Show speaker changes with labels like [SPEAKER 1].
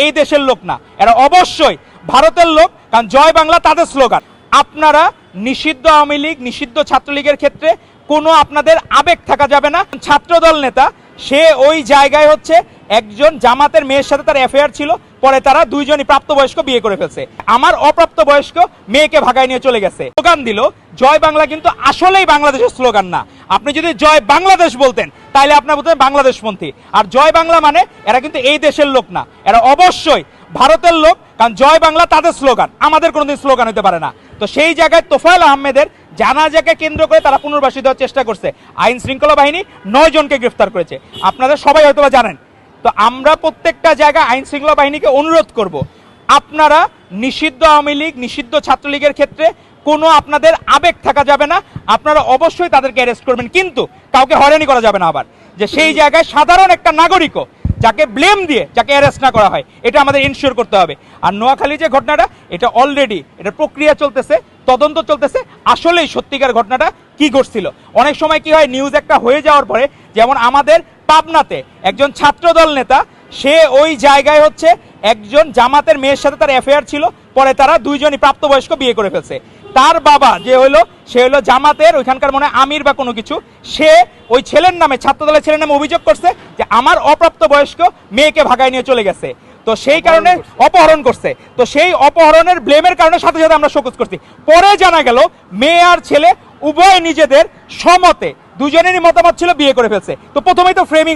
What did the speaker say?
[SPEAKER 1] এই দেশের লোক না, এরা অবশ্যই ভারতের লোক, কারণ জয় বাংলা তাদের স্লোগান। আপনারা নিষিদ্ধ আওয়ামী লীগ, নিষিদ্ধ ছাত্রলীগের ক্ষেত্রে কোনো আপনাদের আবেগ থাকা যাবে না। ছাত্রদল নেতা সে ওই জায়গায় হচ্ছে একজন জামাতের মেয়ের সাথে তার অ্যাফেয়ার ছিল, পরে তারা দুইজনই প্রাপ্তবয়স্ক বিয়ে করে ফেলছে। আমার অপ্রাপ্তবয়স্ক মেয়েকে ভাগায় নিয়ে চলে গেছে। স্লোগান দিল জয় বাংলা, কিন্তু আসলেই বাংলাদেশের স্লোগান না। আপনি যদি জয় বাংলাদেশ বলতেন তাহলে আপনার বলতেন বাংলাদেশপন্থী। আর জয় বাংলা মানে এরা কিন্তু এই দেশের লোক না, এরা অবশ্যই ভারতের লোক, কারণ জয় বাংলা তাদের স্লোগান, আমাদের কোনোদিন স্লোগান হতে পারে না। তো সেই জায়গায় তোফায়েল আহমেদের জানাজাকে কেন্দ্র করে তারা পুনর্বাসী দেওয়ার চেষ্টা করছে। আইন শৃঙ্খলা বাহিনী 9 জনকে গ্রেফতার করেছে, আপনারা সবাই হয়তো জানেন। তো আমরা প্রত্যেকটা জায়গায় আইন শৃঙ্খলা বাহিনীকে অনুরোধ করব, আপনারা নিষিদ্ধ আওয়ামী লীগ, নিষিদ্ধ ছাত্রলীগের ক্ষেত্রে কোনো আপনাদের আবেগ থাকা যাবে না। আপনারা অবশ্যই তাদেরকে অ্যারেস্ট করবেন, কিন্তু কাউকে হয়রানি করা যাবে না। আবার যে সেই জায়গায় সাধারণ একটা নাগরিকও যাকে ব্লেম দিয়ে যাকে অ্যারেস্ট না করা হয়, এটা আমাদের ইনশিওর করতে হবে। আর নোয়াখালী যে ঘটনাটা, এটা অলরেডি এটা প্রক্রিয়া চলতেছে, তদন্ত চলতেছে, আসলেই সত্যিকার ঘটনাটা কি ঘটছিল। অনেক সময় কি হয়, নিউজ একটা হয়ে যাওয়ার পরে, যেমন আমাদের পাবনাতে একজন ছাত্রদল নেতা সে ওই জায়গায় হচ্ছে একজন জামাতের মেয়ের সাথে তার অ্যাফেয়ার ছিল, পরে তারা দুইজনই প্রাপ্তবয়স্ক বিয়ে করে ফেলছে। তার বাবা যে হলো, সে হলো জামাতের ওইখানকার মনে আমির বা কোনো কিছু, সে ওই ছেলের নামে, ছাত্রদলের ছেলের নামে অভিযোগ করছে যে আমার অপ্রাপ্তবয়স্ক মেয়েকে ভাগায় নিয়ে চলে গেছে। তো সেই কারণে অপহরণ করছে। তো সেই অপহরণের ব্লেমের কারণে সাথে সাথে আমরা শোকজ করছি। পরে জানা গেল মেয়ে আর ছেলে উভয় নিজেদের সমতে, দুজনেরই মতামত ছিল বিয়ে করে ফেলছে। তো প্রথমেই তো ফ্রেমিং